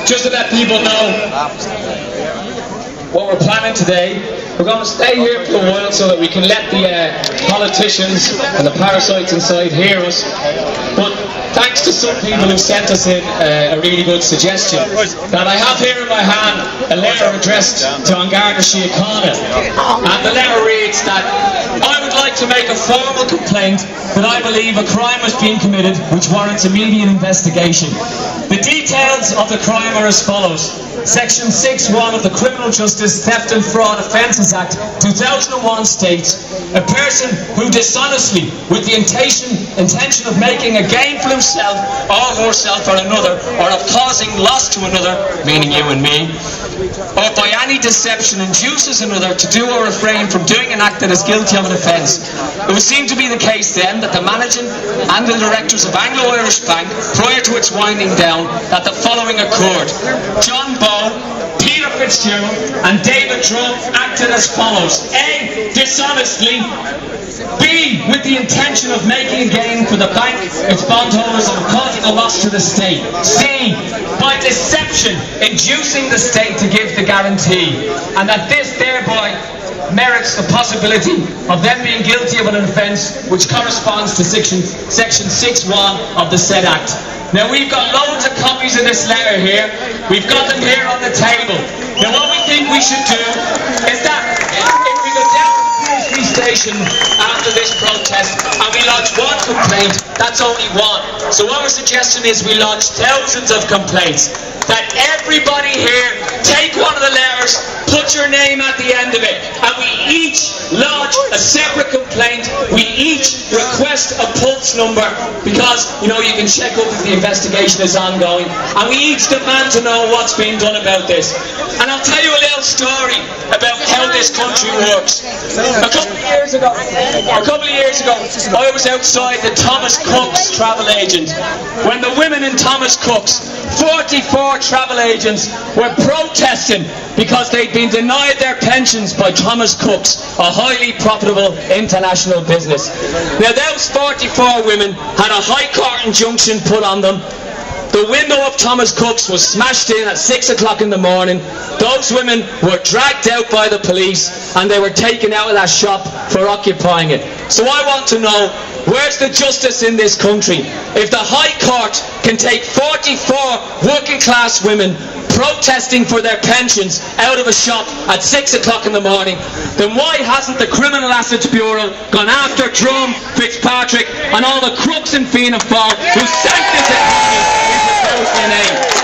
just to let people know what we're planning today. We're going to stay here for a while so that we can let the politicians and the parasites inside hear us. But thanks to some people who sent us in a really good suggestion, that I have here in my hand a letter addressed to An Garda Síochána. And the letter reads that I would like to make a formal complaint that I believe a crime was being committed which warrants immediate investigation. The details of the crime are as follows. Section 6.1 of the Criminal Justice Theft and Fraud Offences Act 2001 states, a person who dishonestly, with the intention of making a gain for himself or herself or another, or of causing loss to another, meaning you and me, or by any deception induces another to do or refrain from doing an act that is guilty of an offence. It would seem to be the case then that the managing and the directors of Anglo-Irish Bank, prior to its winding down, that the following occurred. John Bowe, Peter Fitzgerald and David Drum acted as follows. A. Dishonestly. B. With the intention of making a gain for the bank, its bondholders, and causing a loss to the state. C. By deception, inducing the state to give the guarantee, and that this thereby merits the possibility of them being guilty of an offence which corresponds to section 6.1 of the said Act. Now we've got loads of copies of this letter here. We've got them here on the table. Now what we think we should do is that if we go down to the police station after this protest and we lodge one complaint, that's only one. So our suggestion is we lodge thousands of complaints. That everybody here take one of the letters, put your name at the end of it, and we each lodge a separate complaint. We each request a pulse number because, you know, you can check up if the investigation is ongoing, and we each demand to know what's being done about this. And I'll tell you a little story about how this country works. A couple of years ago, I was outside the Thomas Cook's travel agent when the women in Thomas Cook's, 44 travel agents, were protesting because they'd been denied their pensions by Thomas Cook's, a highly profitable international business. Now those 44 women had a High Court injunction put on them. The window of Thomas Cook's was smashed in at 6 o'clock in the morning. Those women were dragged out by the police and they were taken out of that shop for occupying it. So I want to know, where's the justice in this country? If the High Court can take 44 working class women protesting for their pensions out of a shop at 6 o'clock in the morning, then why hasn't the Criminal Assets Bureau gone after Drum, Fitzpatrick and all the crooks in Fianna Fáil who sank this economy in 2008?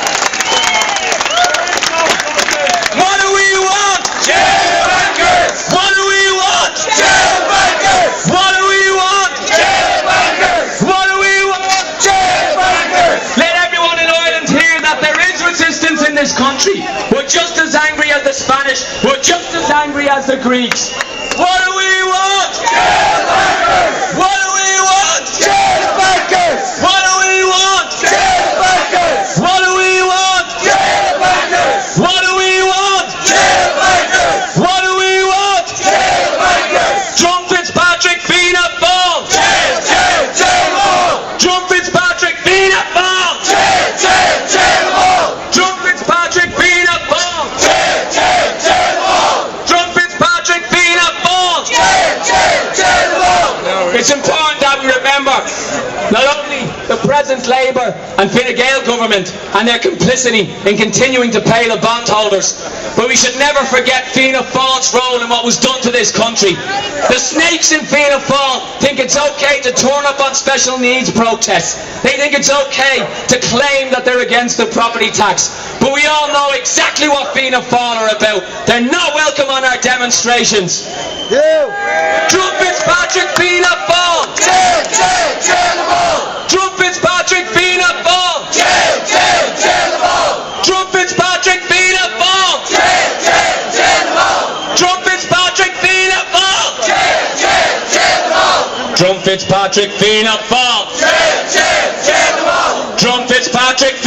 What do we want? Jail bankers! What do we want? Jail bankers! What do we want? Jail bankers! What do we want? Jail bankers! Let everyone in Ireland hear that there is resistance in this country. We're just as angry as the Spanish. We're just as angry as the Greeks. What do we want? Jail bankers! What do we want? Jail bankers! What do we want? Jail bankers! What do we want? Jail bankers! What do we want? Jail bankers! What do we want? Jail bankers! Drum, Fitzpatrick, Fianna Fáil! Jail, jail, jail all! Drum, Fitzpatrick, Fianna Fáil! Jail, jail, jail all! Drum, Fitzpatrick, Fianna Fáil! Jail, jail, jail all! Drum, Fitzpatrick, Fianna Fáil! Jail, jail, jail all! It's important that we remember not only the present Labour and Fine Gael government and their complicity in continuing to pay the bondholders, but we should never forget Fianna Fáil's role in what was done to this country. The snakes in Fianna Fáil think it's okay to turn up on special needs protests. They think it's okay to claim that they're against the property tax. But we all know exactly what Fianna Fáil are about. They're not welcome on our demonstrations. Drum, Fitzpatrick, Fianna Fáil! Jail, jail, jail them all! Drum, Fitzpatrick, Fianna Fáil! Jail, jail, jail them all! Drum, Fitzpatrick, Fianna Fáil! Jail, jail, jail them all! Drum, Fitzpatrick, Fianna Fáil! Jail, jail, jail them all! Drum, Fitzpatrick, Fianna Fáil! Jail, jail, jail them all! Drum, Fitzpatrick,